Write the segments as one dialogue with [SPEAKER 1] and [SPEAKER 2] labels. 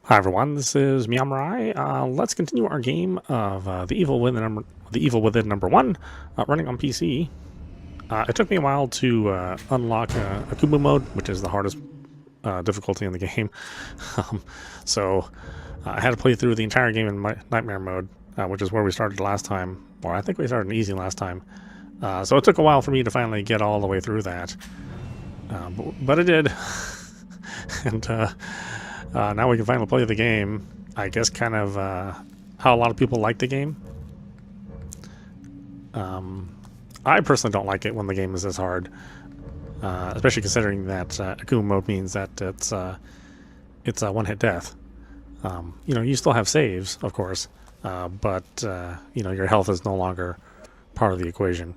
[SPEAKER 1] Hi everyone, this is meowmurai. Let's continue our game of the Evil Within number one, running on PC. It took me a while to unlock akumu mode, which is the hardest difficulty in the game. So I had to play through the entire game in nightmare mode, which is where we started last time, or I think we started in easy last time. So it took a while for me to finally get all the way through that, but it did, and. Now we can finally play the game. I guess kind of how a lot of people like the game. I personally don't like it when the game is this hard, especially considering that akumu mode means that it's a one-hit death. You know, you still have saves, of course, but you know, your health is no longer part of the equation.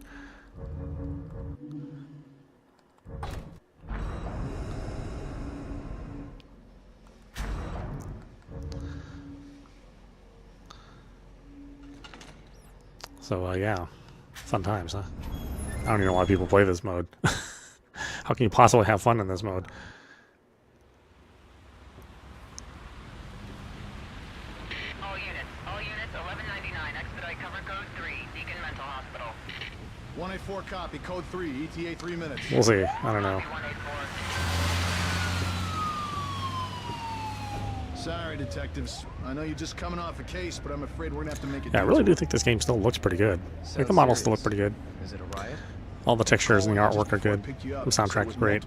[SPEAKER 1] So yeah, fun times, huh? I don't even know why people play this mode. How can you possibly have fun in this mode?
[SPEAKER 2] All units, 1199, expedite cover code 3, Deacon Mental Hospital.
[SPEAKER 3] 184 copy, code 3, ETA 3 minutes.
[SPEAKER 1] We'll see, I don't know.
[SPEAKER 3] Sorry, detectives. I know you're just coming off a case, but I'm afraid we're gonna have to make it.
[SPEAKER 1] Yeah, I really do think this game still looks pretty good. Like the models still look pretty good.
[SPEAKER 3] Is it a riot?
[SPEAKER 1] All the textures and the artwork are good. The soundtrack is great.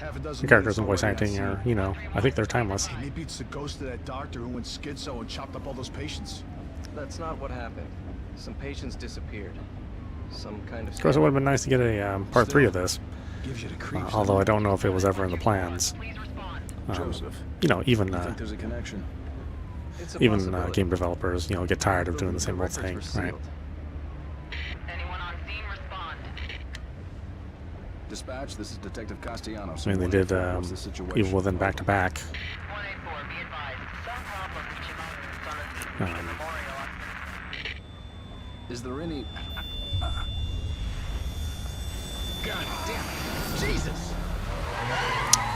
[SPEAKER 1] The characters and voice acting are, you know, I think they're timeless.
[SPEAKER 3] Maybe it's the ghost of that doctor who went schizo and chopped up all those patients.
[SPEAKER 4] That's not what happened. Some patients disappeared. Some kind
[SPEAKER 1] Of course, it would have been nice to get a part 3 of this.
[SPEAKER 3] Gives you the creeps.
[SPEAKER 1] Although I don't know if it was ever in the plans.
[SPEAKER 3] Joseph,
[SPEAKER 1] You know, even
[SPEAKER 3] think there's a connection?
[SPEAKER 1] game developers, you know, get tired of doing the same old thing, right?
[SPEAKER 2] Anyone on scene, respond.
[SPEAKER 3] Dispatch, this is Detective Castellanos.
[SPEAKER 1] I mean, they did Evil Within back to back.
[SPEAKER 2] 184, be advised. Some problem with Shimoda's on the memorial.
[SPEAKER 3] Is there any... God damn it! Jesus!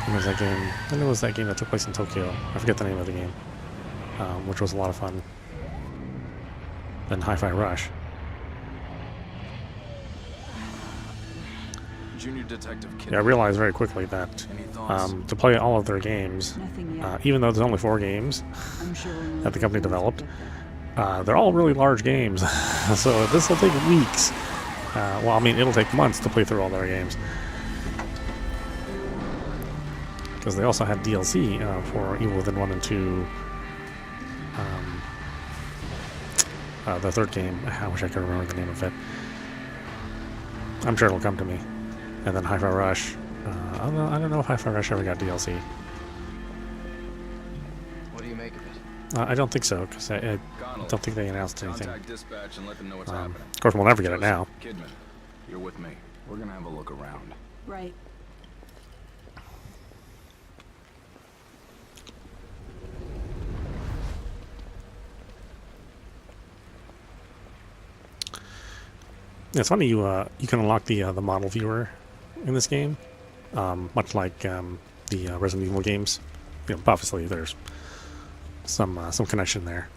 [SPEAKER 1] When was that game? I know it was that game that took place in Tokyo. I forget the name of the game, which was a lot of fun. Then Hi-Fi Rush.
[SPEAKER 3] Junior Detective Kid.
[SPEAKER 1] Yeah, I realized very quickly that to play all of their games, even though there's only 4 games that the company developed, they're all really large games. So this will take weeks. Well, I mean, it'll take months to play through all their games. Because they also had DLC for Evil Within 1 and 2. The third game, I wish I could remember the name of it. I'm sure it'll come to me. And then Hi-Fi Rush. I don't know if Hi-Fi Rush ever got DLC.
[SPEAKER 4] What do you make of it?
[SPEAKER 1] I don't think so, because I don't think they announced anything.
[SPEAKER 3] Dispatch and let them know what's happening.
[SPEAKER 1] Of course, we'll never get it now.
[SPEAKER 3] Kidman, you're with me. We're gonna have a look around.
[SPEAKER 5] Right.
[SPEAKER 1] It's funny you can unlock the model viewer in this game, much like the Resident Evil games. You know, obviously there's some connection there,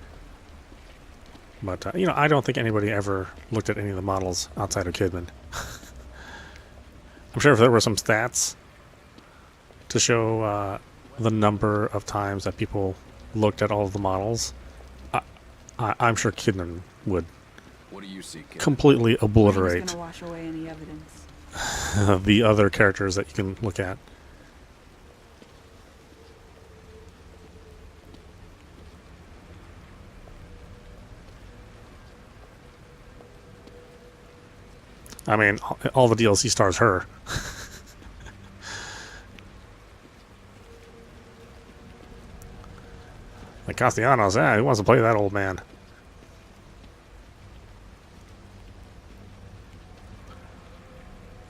[SPEAKER 1] but you know, I don't think anybody ever looked at any of the models outside of Kidman. I'm sure if there were some stats to show the number of times that people looked at all of the models, I'm sure Kidman would.
[SPEAKER 3] What do you see, kid?
[SPEAKER 1] Completely obliterate
[SPEAKER 5] I'm just gonna wash away any evidence.
[SPEAKER 1] the other characters that you can look at. I mean, all the DLC stars her. Like Castellanos, who wants to play that old man?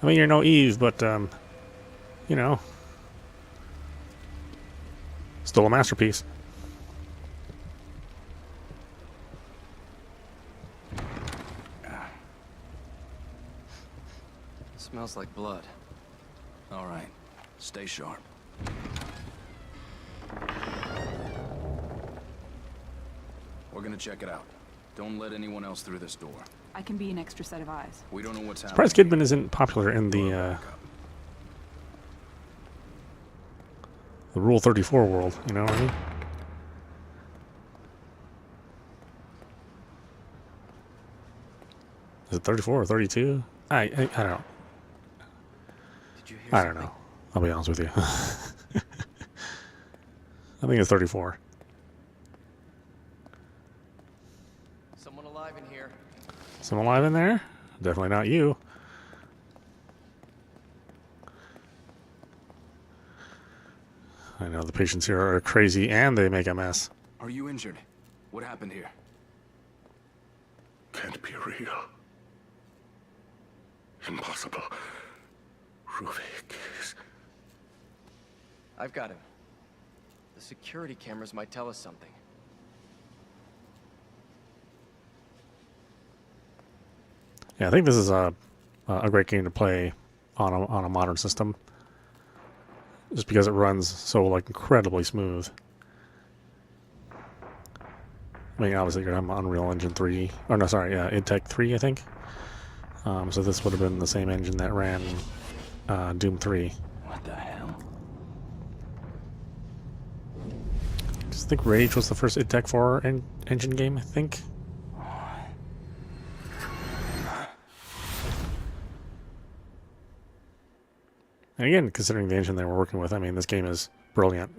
[SPEAKER 1] I mean, you're no Eve, but, you know, still a masterpiece.
[SPEAKER 4] Smells like blood.
[SPEAKER 3] All right, stay sharp.
[SPEAKER 6] gonna check it out. Don't let anyone else through this door.
[SPEAKER 5] I can be an extra set of eyes.
[SPEAKER 6] We don't know what's happening.
[SPEAKER 1] Surprised Kidman isn't popular in the Rule 34 world, you know what I mean? Is it 34 or 32? I don't know.
[SPEAKER 4] Did you hear
[SPEAKER 1] I don't
[SPEAKER 4] something?
[SPEAKER 1] know. I'll be honest with you. I think it's 34.
[SPEAKER 4] Someone alive in here.
[SPEAKER 1] Someone alive in there? Definitely not you. I know the patients here are crazy and they make a mess.
[SPEAKER 6] Are you injured? What happened here?
[SPEAKER 7] Can't be real. Impossible. Ruvik is...
[SPEAKER 4] I've got him. The security cameras might tell us something.
[SPEAKER 1] Yeah, I think this is a great game to play on a modern system, just because it runs so like incredibly smooth. I mean, obviously you're gonna have Unreal Engine 3, or no, sorry, Intech 3, I think. So this would have been the same engine that ran Doom 3.
[SPEAKER 6] What the hell?
[SPEAKER 1] I think Rage was the first Intech 4 engine game, I think. And again, considering the engine they were working with, I mean, this game is brilliant.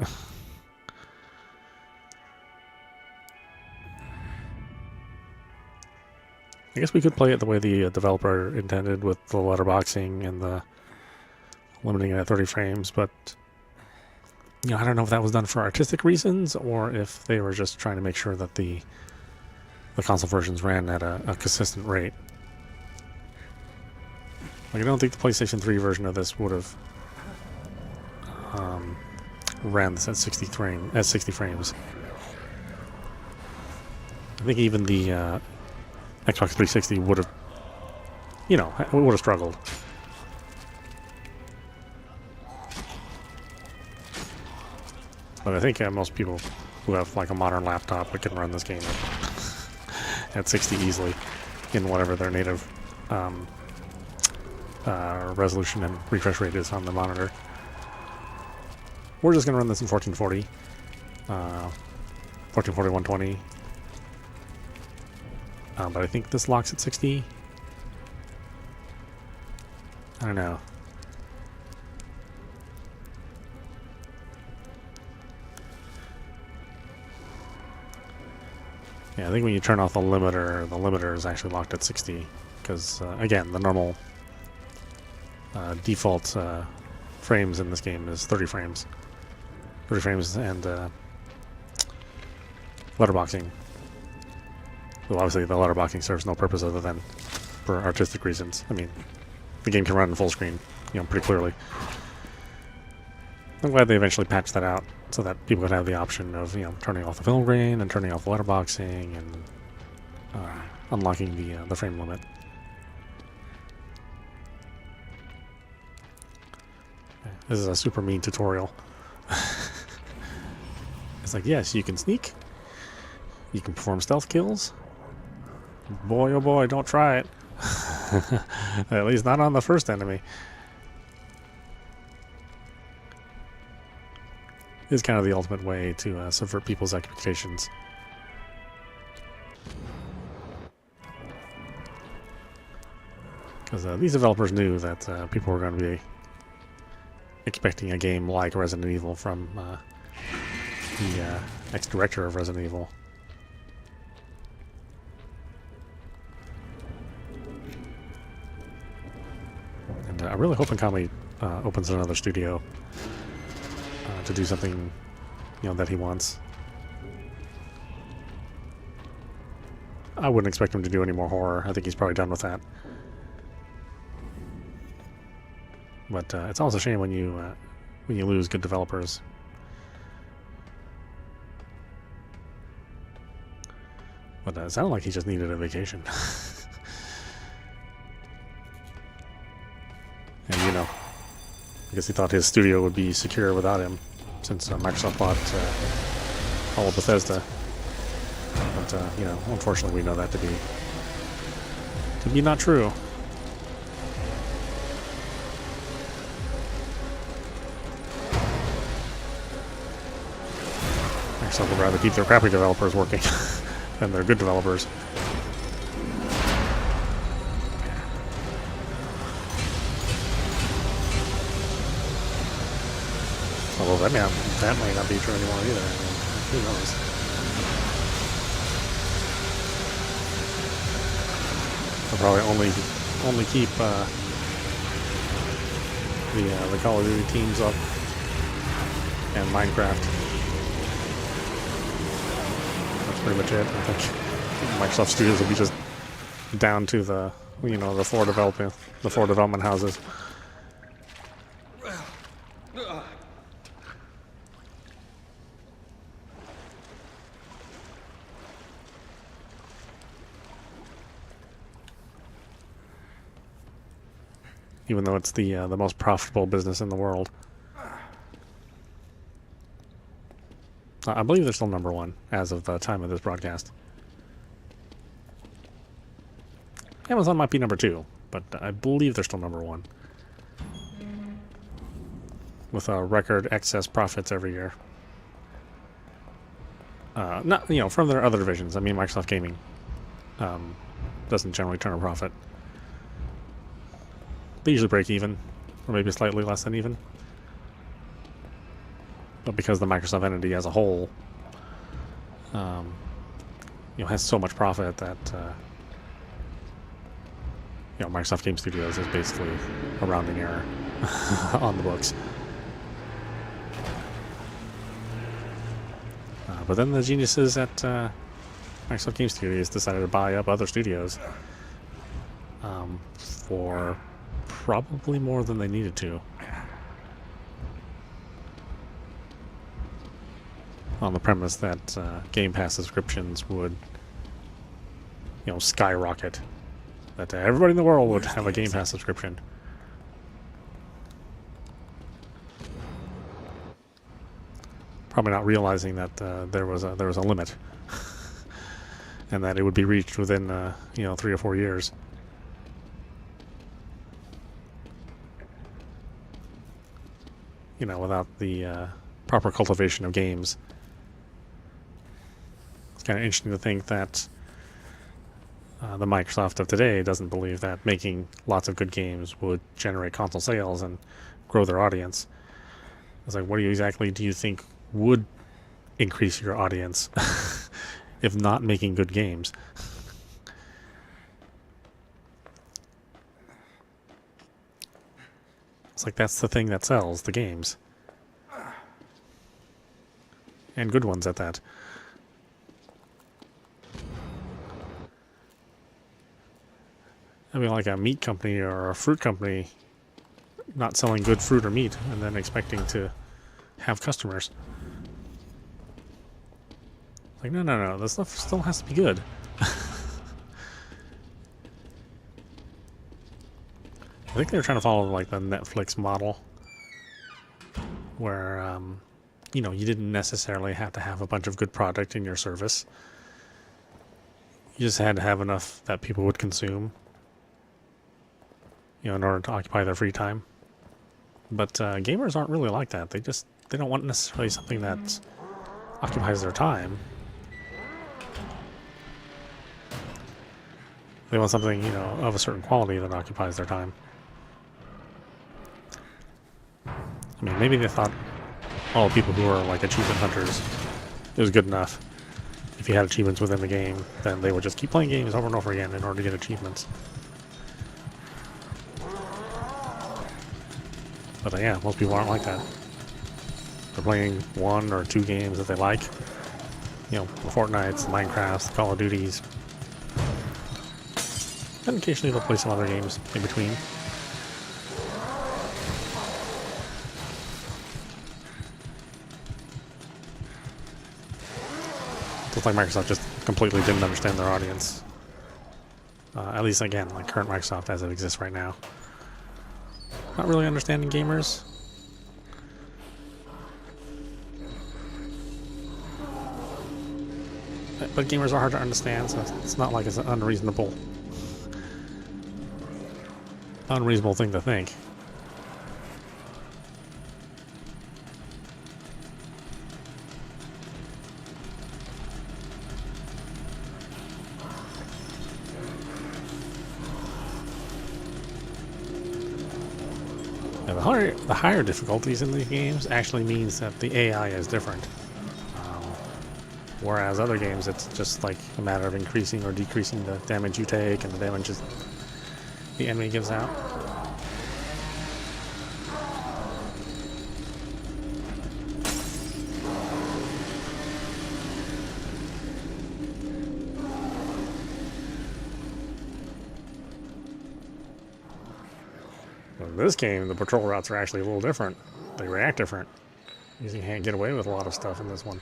[SPEAKER 1] I guess we could play it the way the developer intended, with the letterboxing and the limiting it at 30 frames, but you know, I don't know if that was done for artistic reasons or if they were just trying to make sure that the console versions ran at a consistent rate. Like, I don't think the PlayStation 3 version of this would have ran this at 60 frames. I think even the Xbox 360 would have, you know, would have struggled. But I think most people who have like a modern laptop can run this game at 60 easily in whatever their native resolution and refresh rate is on the monitor. We're just going to run this in 1440, 1440, 120. But I think this locks at 60. I don't know. Yeah, I think when you turn off the limiter is actually locked at 60. Because, again, the normal default frames in this game is 30 frames. 30 frames and letterboxing. Well, obviously the letterboxing serves no purpose other than for artistic reasons. I mean, the game can run in full screen, you know, pretty clearly. I'm glad they eventually patched that out so that people could have the option of, you know, turning off the film grain and turning off the letterboxing and unlocking the frame limit. This is a super mean tutorial. It's like, yes, you can sneak. You can perform stealth kills. Boy, oh boy, don't try it. At least not on the first enemy. It's kind of the ultimate way to subvert people's expectations. Because these developers knew that people were going to be expecting a game like Resident Evil from the ex-director of Resident Evil. And I really hope Mikami opens another studio to do something, you know, that he wants. I wouldn't expect him to do any more horror. I think he's probably done with that. But it's always a shame when you lose good developers. But it sounded like he just needed a vacation. And, you know, I guess he thought his studio would be secure without him, since Microsoft bought all of Bethesda. But you know, unfortunately, we know that to be not true. Microsoft would rather keep their crappy developers working than their good developers. Although that may not be true anymore either. I mean, who knows? They'll probably only keep the Call of Duty teams up and Minecraft. That's pretty much it. I think Microsoft Studios will be just down to the the four development houses. Even though it's the most profitable business in the world. I believe they're still number one as of the time of this broadcast. Amazon might be number two, but I believe they're still number one. With record excess profits every year. Not from their other divisions. I mean, Microsoft Gaming doesn't generally turn a profit. They usually break even, or maybe slightly less than even. But because the Microsoft entity as a whole, has so much profit that Microsoft Game Studios is basically a rounding error on the books. But then the geniuses at Microsoft Game Studios decided to buy up other studios for probably more than they needed to. On the premise that Game Pass subscriptions would, skyrocket. That everybody in the world would have a Game Pass subscription. Probably not realizing that there was a limit, and that it would be reached within 3 or 4 years. Without the proper cultivation of games. It's kind of interesting to think that the Microsoft of today doesn't believe that making lots of good games would generate console sales and grow their audience. It's like, what exactly do you think would increase your audience if not making good games? It's like that's the thing that sells, the games. And good ones at that. I mean, like a meat company or a fruit company not selling good fruit or meat and then expecting to have customers. Like, no, this stuff still has to be good. I think they're trying to follow like the Netflix model, where you didn't necessarily have to have a bunch of good product in your service. You just had to have enough that people would consume, in order to occupy their free time. But gamers aren't really like that. They don't want necessarily something that occupies their time. They want something, of a certain quality that occupies their time. I mean, maybe they thought all the people who are like achievement hunters, it was good enough. If you had achievements within the game, then they would just keep playing games over and over again in order to get achievements. But yeah, most people aren't like that. They're playing 1 or 2 games that they like. The Fortnites, the Minecrafts, the Call of Duties. And occasionally they'll play some other games in between. Looks like Microsoft just completely didn't understand their audience. At least, again, like current Microsoft as it exists right now. Not really understanding gamers. but gamers are hard to understand, so it's not like it's an unreasonable thing to think. Now, the higher difficulties in these games actually means that the AI is different. Whereas other games, it's just like a matter of increasing or decreasing the damage you take and the damage the enemy gives out. In this game, the patrol routes are actually a little different. They react different. You can't get away with a lot of stuff in this one.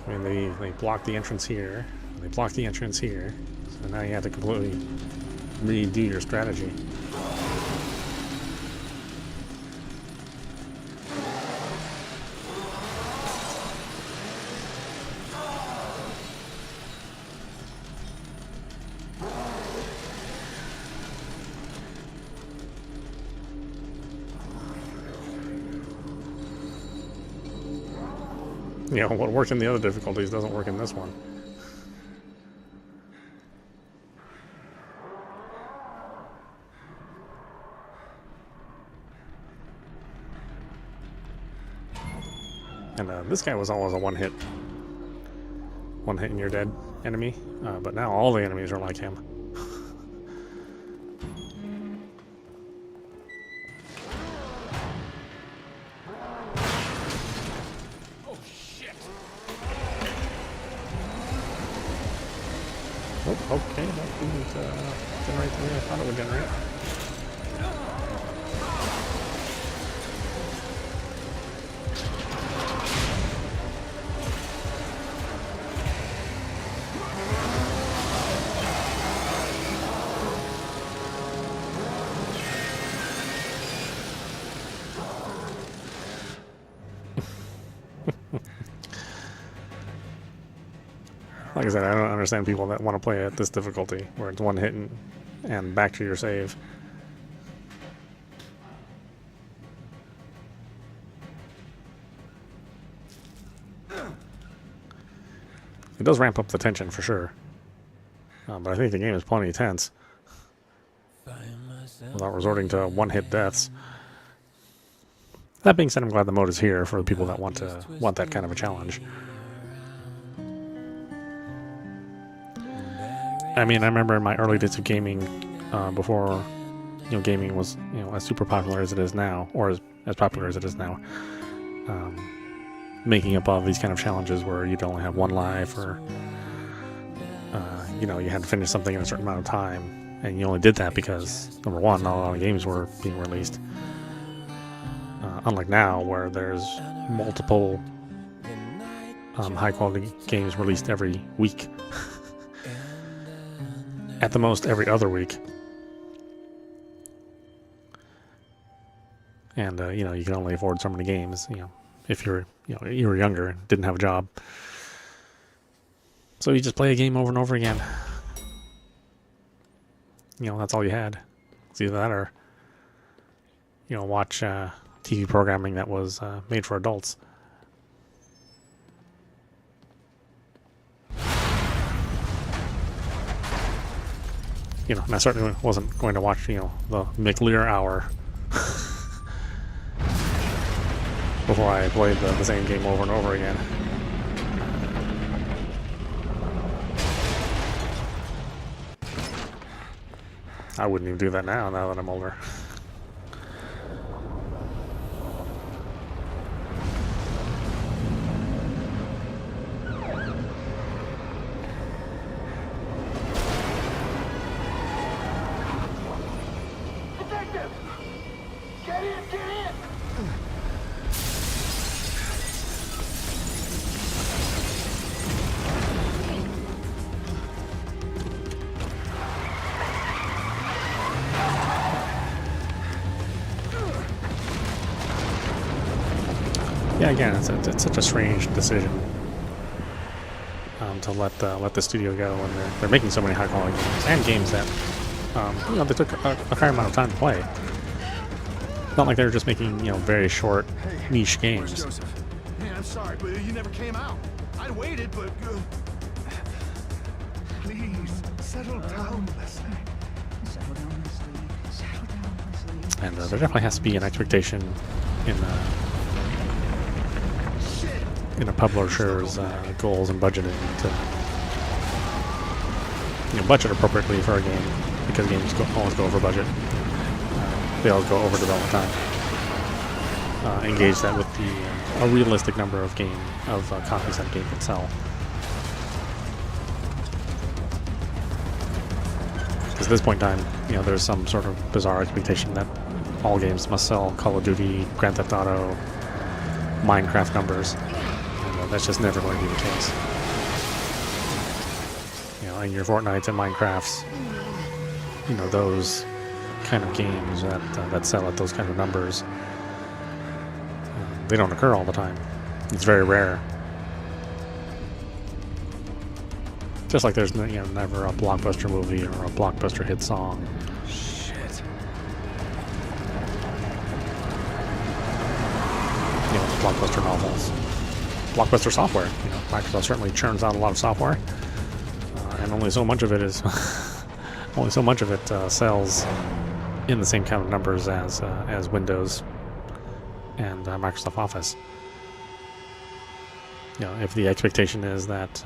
[SPEAKER 1] I mean, they block the entrance here. They block the entrance here. So now you have to completely redo your strategy. You know, what worked in the other difficulties doesn't work in this one. And this guy was always a one hit and you're dead enemy, but now all the enemies are like him. Oh, okay, that didn't generate the way I thought it would generate. Like I said, I don't understand people that want to play at this difficulty, where it's one hit and back to your save. It does ramp up the tension for sure, but I think the game is plenty tense without resorting to one-hit deaths. That being said, I'm glad the mode is here for the people that want that kind of a challenge. I mean, I remember in my early days of gaming, before gaming was as super popular as it is now, or as popular as it is now, making up all these kind of challenges where you'd only have one life, or you had to finish something in a certain amount of time, and you only did that because, number one, not a lot of games were being released. Unlike now, where there's multiple high-quality games released every week. At the most, every other week. And, you can only afford so many games, if you were younger and didn't have a job. So you just play a game over and over again. That's all you had. It's either that or, watch TV programming that was made for adults. And I certainly wasn't going to watch, the McLear Hour before I played the same game over and over again. I wouldn't even do that now that I'm older. again, it's such a strange decision to let the studio go when they're making so many high quality games and games that you know, they took a fair amount of time to play. Not like they were just making, you know, very short niche
[SPEAKER 3] Where's
[SPEAKER 1] games.
[SPEAKER 3] Joseph? Hey, I'm sorry, but you never came out. I waited, but... Please, settle down, Leslie.
[SPEAKER 5] Settle down, Leslie. Settle down, Leslie.
[SPEAKER 1] And there definitely has to be an expectation in a publisher's goals and budgeting to, you know, budget appropriately for a game, because games always go over budget. They always go over development time. Engage that with a realistic number of copies that a game can sell. Because at this point in time, you know, there's some sort of bizarre expectation that all games must sell Call of Duty, Grand Theft Auto, Minecraft numbers. And that's just never going to be the case. You know, and your Fortnites and Minecrafts, you know, those kind of games that sell at those kind of numbers, they don't occur all the time. It's very rare. Just like there's, you know, never a blockbuster movie or a blockbuster hit song.
[SPEAKER 4] Shit.
[SPEAKER 1] You know, blockbuster novels, blockbuster software. You know, Microsoft certainly churns out a lot of software, and only so much of it is sells in the same kind of numbers as Windows and Microsoft Office. You know, if the expectation is that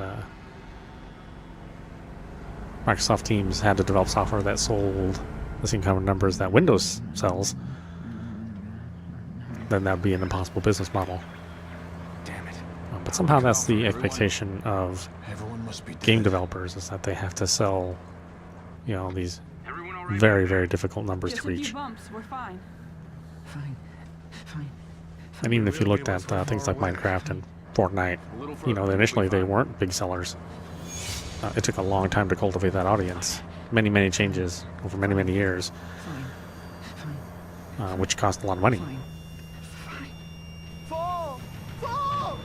[SPEAKER 1] Microsoft teams had to develop software that sold the same kind of numbers that Windows sells, then that would be an impossible business model.
[SPEAKER 4] Damn it.
[SPEAKER 1] But somehow that's the expectation of
[SPEAKER 3] Everyone must be
[SPEAKER 1] game
[SPEAKER 3] dead.
[SPEAKER 1] developers, is that they have to sell, you know, these very, very difficult numbers
[SPEAKER 5] Just
[SPEAKER 1] to
[SPEAKER 5] a few
[SPEAKER 1] reach.
[SPEAKER 5] bumps. We're fine.
[SPEAKER 8] Fine. Fine.
[SPEAKER 1] And even if you looked at things like Minecraft and Fortnite, you know, initially they weren't big sellers. It took a long time to cultivate that audience. Many, many changes over many, many years,
[SPEAKER 8] Fine. Fine.
[SPEAKER 1] which cost a lot of money.
[SPEAKER 8] Fine. Fine.
[SPEAKER 3] Fall! Fall! Fall!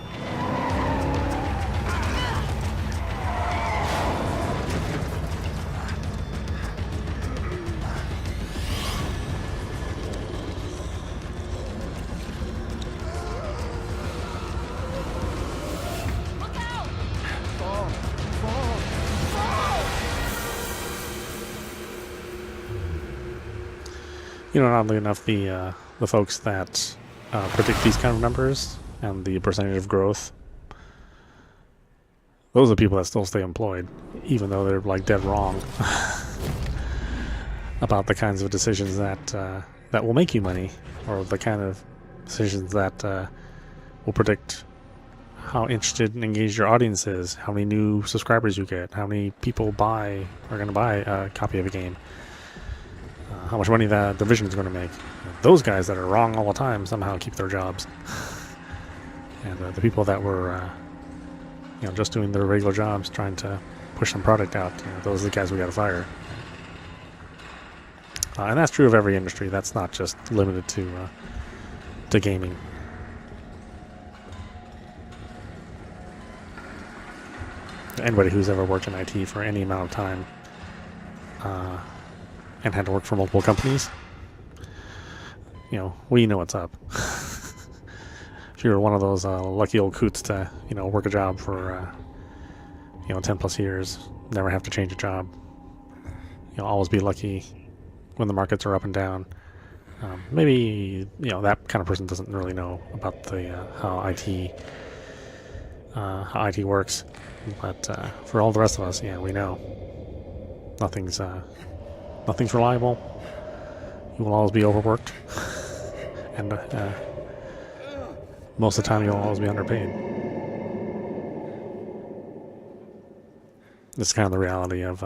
[SPEAKER 3] Fall! Fall!
[SPEAKER 1] You know, oddly enough, the folks that predict these kind of numbers and the percentage of growth, those are the people that still stay employed, even though they're like dead wrong about the kinds of decisions that will make you money, or the kind of decisions that will predict how interested and engaged your audience is, how many new subscribers you get, how many people are going to buy a copy of a game, how much money that division is going to make. Those guys that are wrong all the time somehow keep their jobs. And the people that were you know, just doing their regular jobs, trying to push some product out, you know, those are the guys we got to fire. And that's true of every industry. That's not just limited to gaming. Anybody who's ever worked in IT for any amount of time and had to work for multiple companies, you know, we know what's up. If you're one of those lucky old coots to, you know, work a job for, you know, 10 plus years, never have to change a job, you'll always be lucky when the markets are up and down. Maybe, you know, that kind of person doesn't really know about the how IT works, but for all the rest of us, yeah, we know nothing's reliable. You will always be overworked, and most of the time you'll always be underpaid. This is kind of the reality of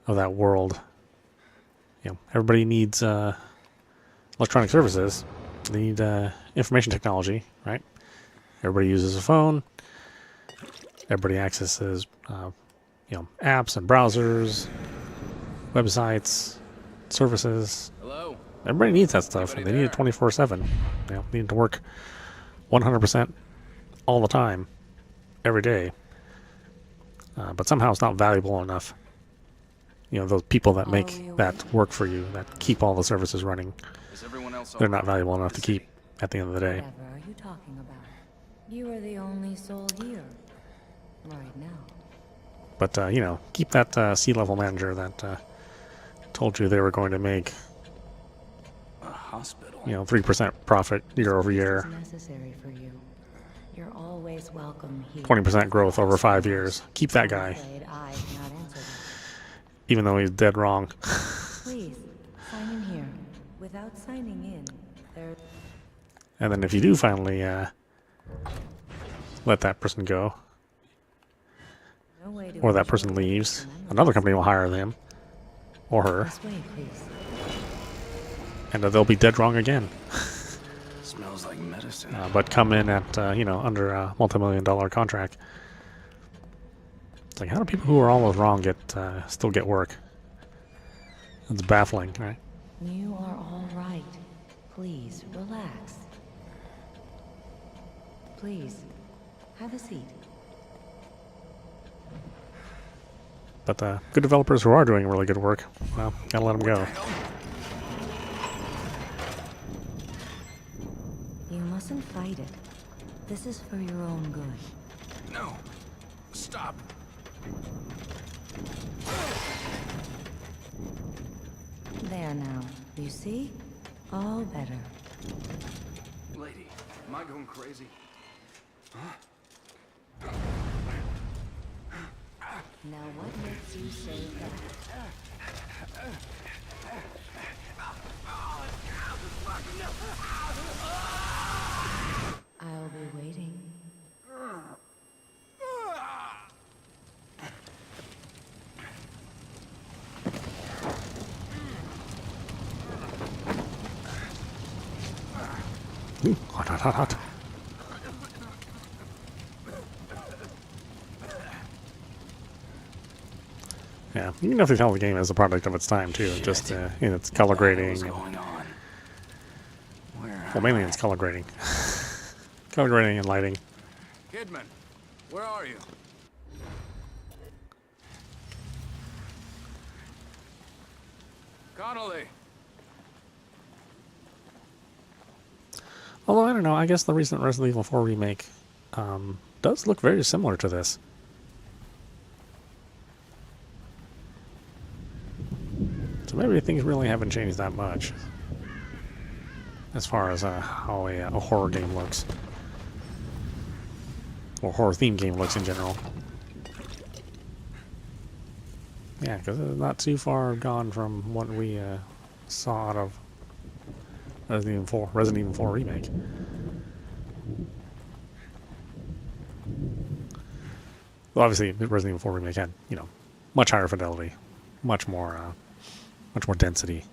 [SPEAKER 1] that world. You know, everybody needs electronic services. They need information technology, right? Everybody uses a phone. Everybody accesses, you know, apps and browsers, websites, services.
[SPEAKER 4] Hello?
[SPEAKER 1] Everybody needs that stuff, and they need it 24/7. You know, they need to work 100% all the time, every day. But somehow it's not valuable enough. You know, those people that make that work for you, that keep all the services running,
[SPEAKER 6] Is everyone else
[SPEAKER 1] they're not valuable enough to keep at the end of the day.
[SPEAKER 8] Whatever are you talking about? You are the only soul here. Right now.
[SPEAKER 1] But, you know, keep that C-level manager that told you they were going to make,
[SPEAKER 6] A hospital.
[SPEAKER 1] you know, 3% profit year over year,
[SPEAKER 8] It's necessary for you. You're always welcome here.
[SPEAKER 1] 20% growth over 5 years. Keep that guy,
[SPEAKER 8] I'm afraid I cannot answer that.
[SPEAKER 1] even though he's dead wrong.
[SPEAKER 8] Please, sign in here. Without signing in, there...
[SPEAKER 1] And then if you do finally let that person go,
[SPEAKER 8] No way to
[SPEAKER 1] or that
[SPEAKER 8] ensure
[SPEAKER 1] person leaves,
[SPEAKER 8] remember
[SPEAKER 1] another
[SPEAKER 8] this.
[SPEAKER 1] company will hire them or her,
[SPEAKER 8] This way, please.
[SPEAKER 1] and they'll be dead wrong again.
[SPEAKER 6] Smells like medicine.
[SPEAKER 1] But come in at, you know, under a multi-million-dollar contract. It's like, how do people who are always wrong still get work? It's baffling, right?
[SPEAKER 8] You are all right. Please, relax. Please, have a seat.
[SPEAKER 1] But good developers who are doing really good work, well, gotta let them go.
[SPEAKER 8] You mustn't fight it. This is for your own good.
[SPEAKER 6] No. Stop.
[SPEAKER 8] There now. You see? All better.
[SPEAKER 6] Lady, am I going crazy?
[SPEAKER 8] Now what makes you say that? I'll be waiting.
[SPEAKER 1] Ooh, hot, hot, hot, hot. Yeah, you can definitely tell the game is a product of its time too. Just in its color grading.
[SPEAKER 6] What's
[SPEAKER 1] And,
[SPEAKER 6] going on? Where?
[SPEAKER 1] well, mainly it's color grading. Color grading and lighting.
[SPEAKER 6] Kidman, where are you? Connolly.
[SPEAKER 1] Although I don't know, I guess the recent Resident Evil 4 remake does look very similar to this. So maybe things really haven't changed that much as far as how a horror game looks, or horror themed game looks in general. Yeah, because it's not too far gone from what we saw out of Resident Evil 4 remake. Well, obviously, Resident Evil 4 remake had, you know, much higher fidelity, much more density.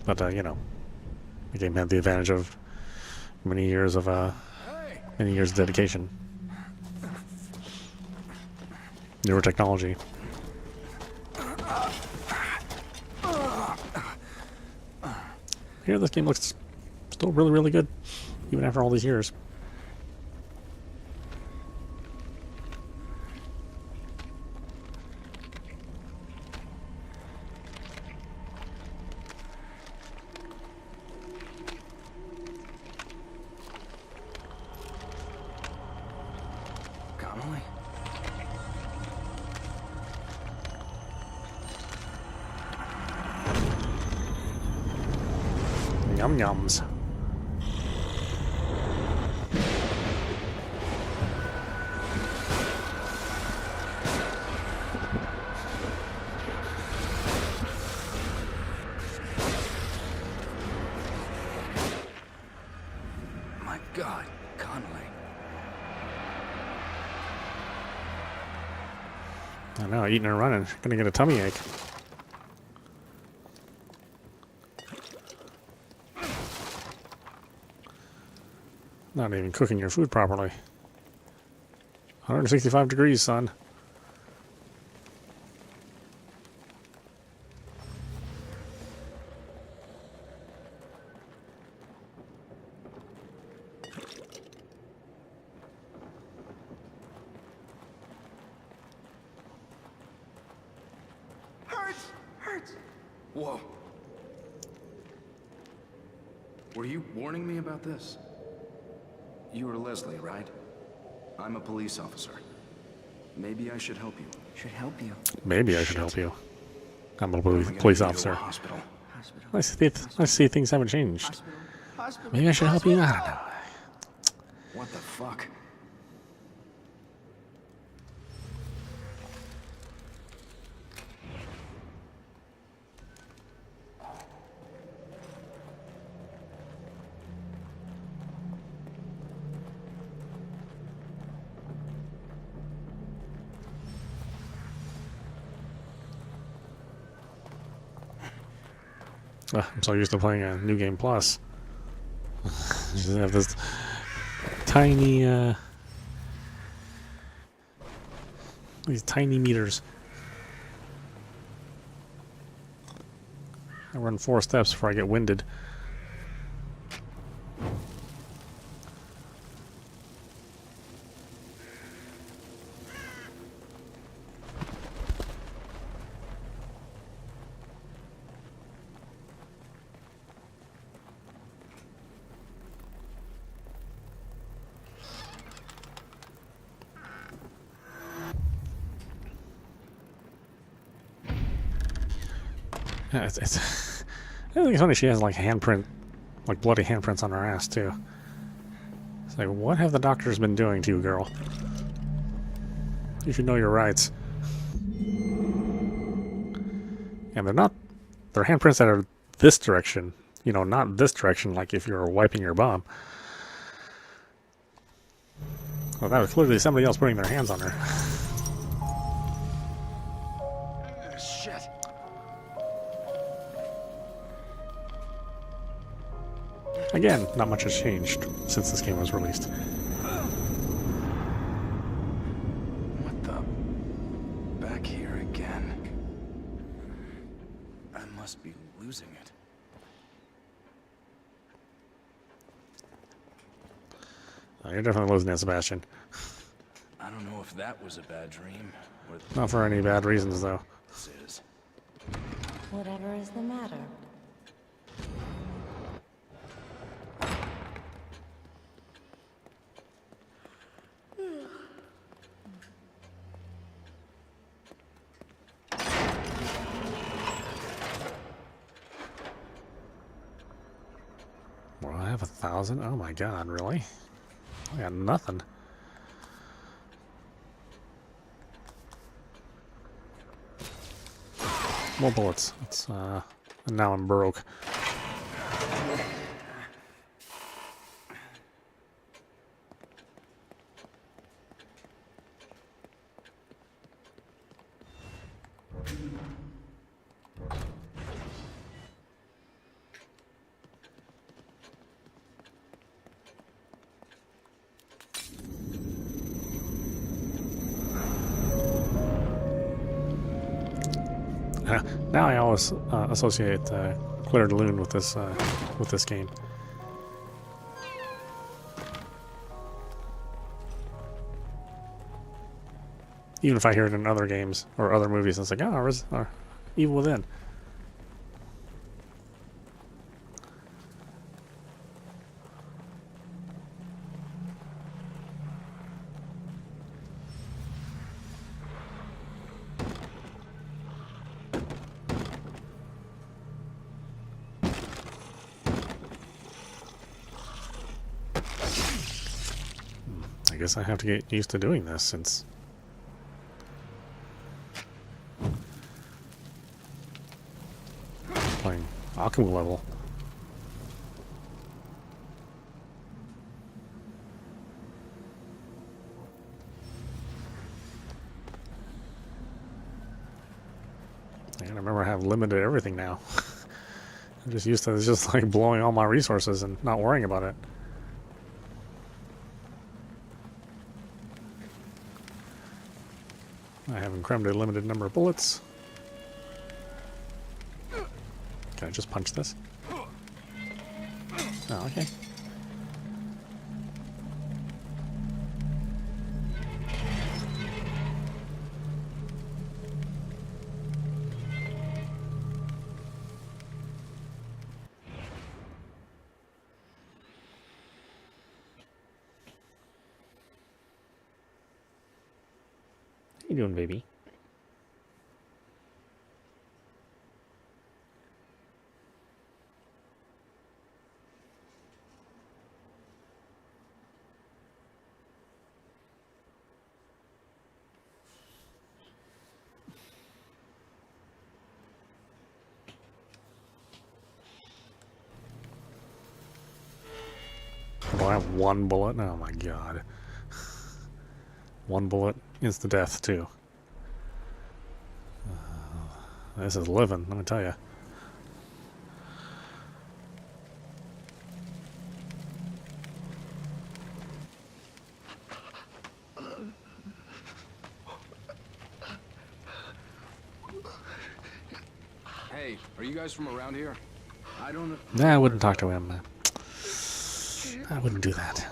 [SPEAKER 1] But you know, the game had the advantage of many years of dedication, newer technology. Here, this game looks still really, really good, even after all these years.
[SPEAKER 6] Connolly?
[SPEAKER 1] Yum yums.
[SPEAKER 6] My God, Connolly.
[SPEAKER 1] I know, eating and running. Gonna get a tummy ache. Not even cooking your food properly. 165 degrees, son.
[SPEAKER 6] Whoa. Were you warning me about this? You are Leslie, right? I'm a police officer. Maybe I should help you.
[SPEAKER 5] Should help you.
[SPEAKER 1] Maybe I should help you. I'm a
[SPEAKER 6] Am I gonna
[SPEAKER 1] police
[SPEAKER 6] be to a
[SPEAKER 1] officer.
[SPEAKER 6] hospital?
[SPEAKER 5] Hospital.
[SPEAKER 1] I see things haven't changed.
[SPEAKER 5] Hospital. Hospital.
[SPEAKER 1] Maybe I should help you. I don't know.
[SPEAKER 6] What the fuck?
[SPEAKER 1] I'm so used to playing a New Game Plus. Just have this tiny, these tiny meters. I run 4 steps before I get winded. Yeah, it's I think it's funny she has like handprint, like bloody handprints on her ass too. It's like, what have the doctors been doing to you, girl? You should know your rights. And they're handprints that are this direction, you know, not this direction, like if you're wiping your bum. Well, that was clearly somebody else putting their hands on her.
[SPEAKER 6] Shit.
[SPEAKER 1] Again, not much has changed since this game was released.
[SPEAKER 6] What the? Back here again. I must be losing it.
[SPEAKER 1] Oh, you're definitely losing it, Sebastian.
[SPEAKER 6] I don't know if that was a bad dream or
[SPEAKER 1] Not for any bad reasons, though.
[SPEAKER 6] this is.
[SPEAKER 8] Whatever is the matter?
[SPEAKER 1] Well, I have 1,000. Oh my god, really? I got nothing. More bullets. And now I'm broke. Now I always associate Claire de Lune with this game. Even if I hear it in other games or other movies, it's like, oh, Evil Within. I guess I have to get used to doing this since playing akumu level. And I remember I have limited everything now. I'm just used to it's just like blowing all my resources and not worrying about it. I haven't crammed a limited number of bullets. Can I just punch this? Oh, okay. you doing, baby? Well, I have one bullet. Oh my god. One bullet is the death, too. This is living, let me tell you.
[SPEAKER 6] Hey, are you guys from around here? I don't know.
[SPEAKER 1] Nah, I wouldn't talk to him. I wouldn't do that.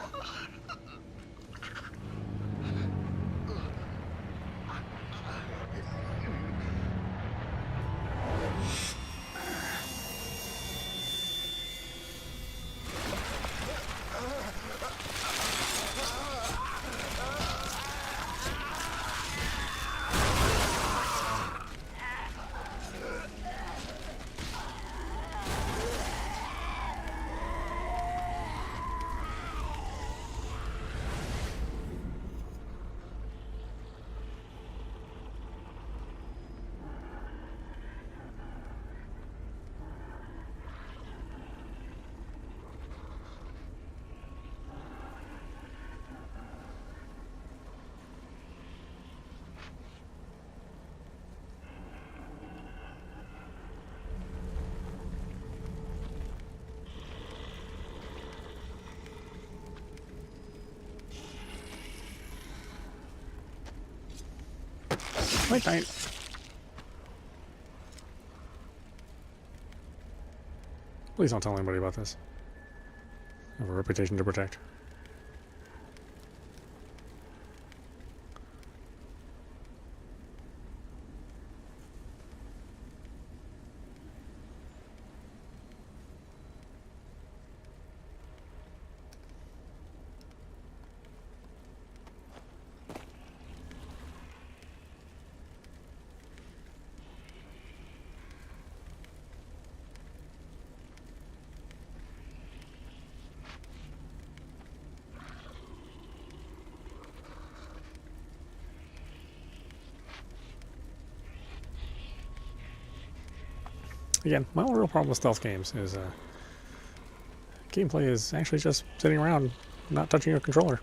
[SPEAKER 1] Wait, please don't tell anybody about this. I have a reputation to protect. Again, my only real problem with stealth games is gameplay is actually just sitting around, not touching your controller.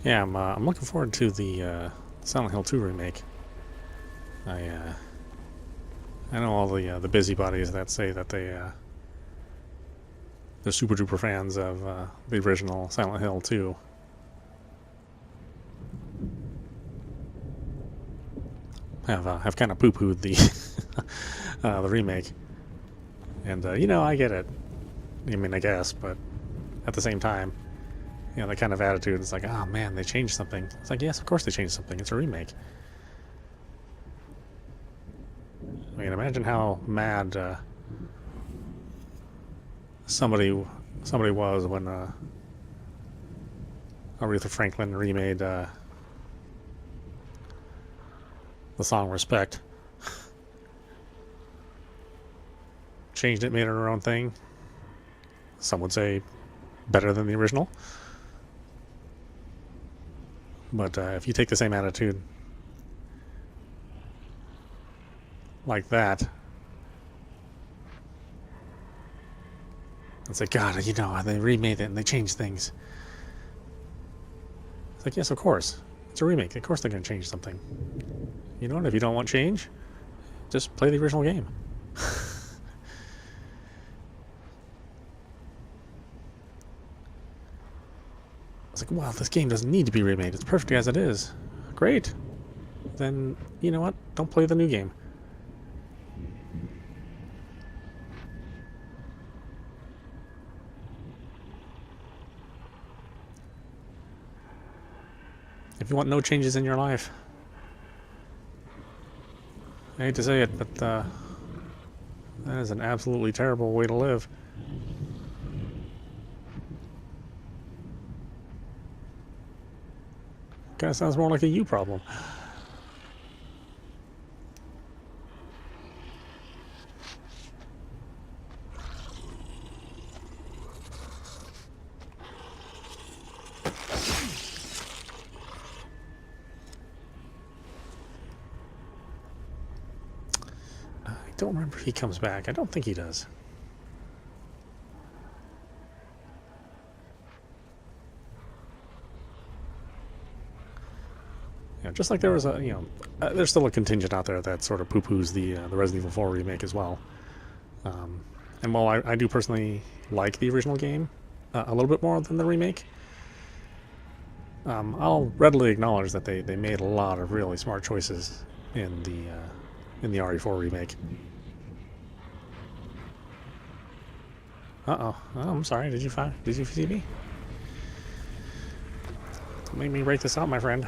[SPEAKER 1] Yeah, I'm looking forward to the Silent Hill 2 remake. I know all the busybodies that say that they're super duper fans of the original Silent Hill 2. Have kind of poo-pooed the the remake, and you know, I get it. I mean, I guess, but at the same time, you know, that kind of attitude is like, oh man, they changed something. It's like, yes, of course they changed something. It's a remake. I mean, imagine how mad somebody was when Aretha Franklin remade the song "Respect." Changed it, made it her own thing. Some would say better than the original. But if you take the same attitude like that and say, God, you know, they remade it and they changed things. It's like, yes, of course. It's a remake. Of course they're going to change something. You know what? If you don't want change, just play the original game. It's like, well, this game doesn't need to be remade. It's perfect as it is. Great. Then, you know what? Don't play the new game. If you want no changes in your life, I hate to say it, but that is an absolutely terrible way to live. Kind of sounds more like a you problem. I don't remember if he comes back. I don't think he does. Yeah, just like there was a, you know, there's still a contingent out there that sort of poo-poos the Resident Evil 4 remake as well. And while I do personally like the original game a little bit more than the remake, I'll readily acknowledge that they made a lot of really smart choices in the RE4 remake. Oh, I'm sorry. Did you see me? Don't make me break this out, my friend.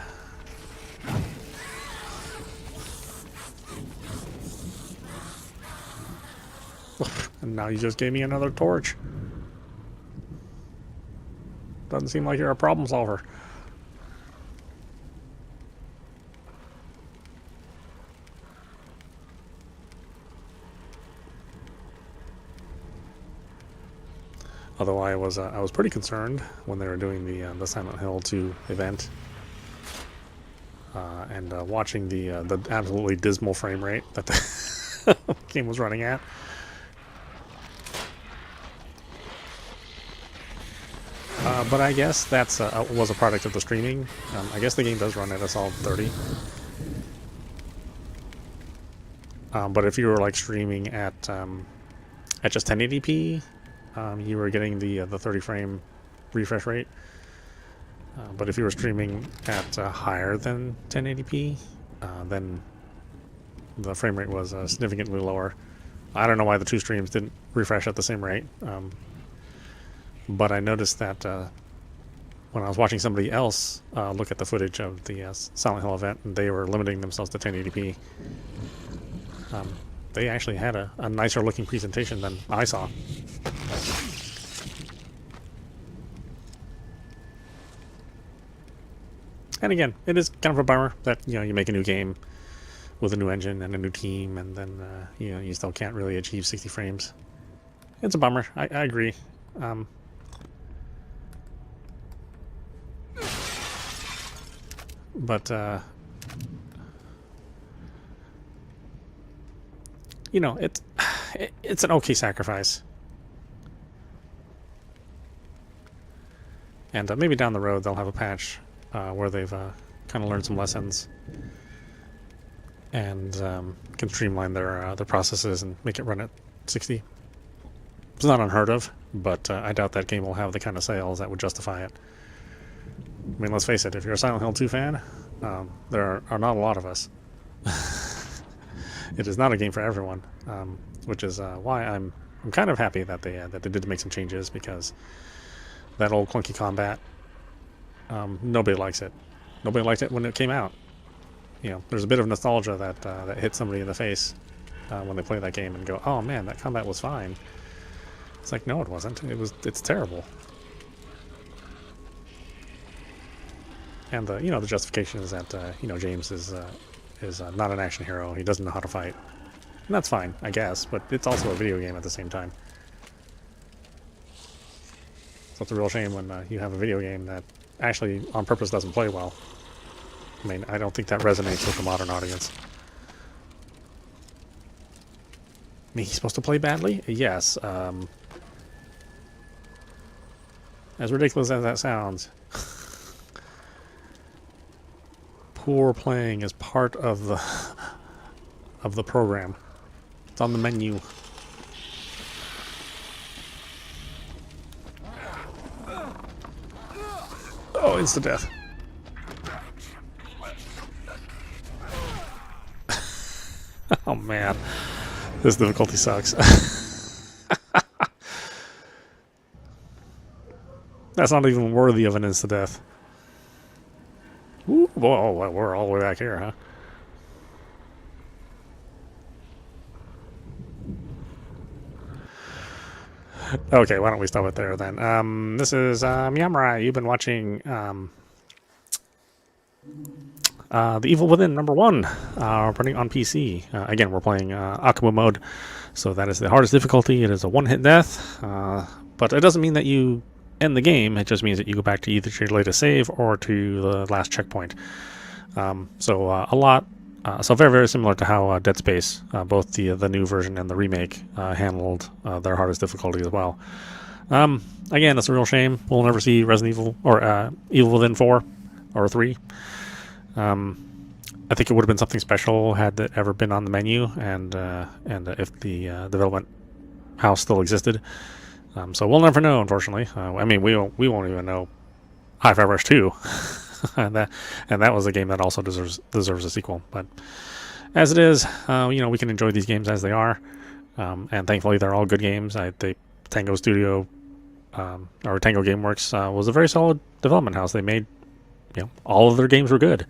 [SPEAKER 1] And now you just gave me another torch. Doesn't seem like you're a problem solver. Although I was pretty concerned when they were doing the Silent Hill 2 event, and watching the absolutely dismal frame rate that the game was running at. But I guess that's was a product of the streaming. I guess the game does run at a solid 30. But if you were like streaming at just 1080p, you were getting the 30 frame refresh rate. But if you were streaming at higher than 1080p, then the frame rate was significantly lower. I don't know why the two streams didn't refresh at the same rate. But I noticed that when I was watching somebody else look at the footage of the Silent Hill event, and they were limiting themselves to 1080p, they actually had a nicer looking presentation than I saw. And again, it is kind of a bummer that, you know, you make a new game with a new engine and a new team, and then you know, you still can't really achieve 60 frames. It's a bummer. I agree. But you know, it's an okay sacrifice, and maybe down the road they'll have a patch where they've kind of learned some lessons and can streamline their processes and make it run at 60. It's not unheard of, but I doubt that game will have the kind of sales that would justify it. I mean, let's face it, if you're a Silent Hill 2 fan, there are not a lot of us. It is not a game for everyone, which is why I'm kind of happy that they did make some changes, because that old clunky combat, nobody likes it. Nobody liked it when it came out. You know, there's a bit of nostalgia that hits somebody in the face when they play that game and go, "Oh man, that combat was fine." It's like, no, it wasn't. It's terrible. And the the justification is that James is not an action hero. He doesn't know how to fight, and that's fine, I guess. But it's also a video game at the same time. So it's a real shame when you have a video game that actually on purpose doesn't play well. I mean, I don't think that resonates with the modern audience. I mean, he's supposed to play badly? Yes. As ridiculous as that sounds, poor playing is part of the program. It's on the menu. Oh, instant death. Oh man, this difficulty sucks. That's not even worthy of an instant death. Ooh, whoa, we're all the way back here, huh? Okay, why don't we stop it there then? This is meowmurai. You've been watching The Evil Within #1, running on PC. Again, we're playing akumu mode, so that is the hardest difficulty. It is a one-hit death, but it doesn't mean that you end the game. It just means that you go back to either your latest save or to the last checkpoint. So very, very similar to how Dead Space, both the new version and the remake, handled their hardest difficulty as well. Again, it's a real shame. We'll never see Resident Evil or Evil Within 4 or 3. I think it would have been something special had it ever been on the menu, and if the development house still existed. So we'll never know, unfortunately. I mean, we won't even know Hi-Fi Rush 2. and that was a game that also deserves a sequel. But as it is, we can enjoy these games as they are, and thankfully they're all good games. Tango Studio or Tango Gameworks was a very solid development house. They made all of their games were good,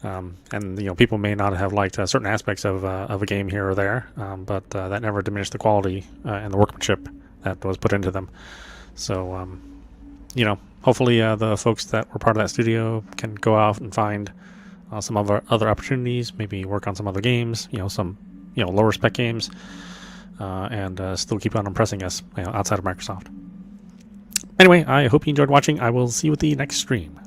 [SPEAKER 1] and people may not have liked certain aspects of a game here or there, but that never diminished the quality and the workmanship that was put into them. So hopefully the folks that were part of that studio can go out and find some other opportunities, maybe work on some other games, some lower spec games, and still keep on impressing us outside of Microsoft. Anyway, I hope you enjoyed watching. I will see you at the next stream.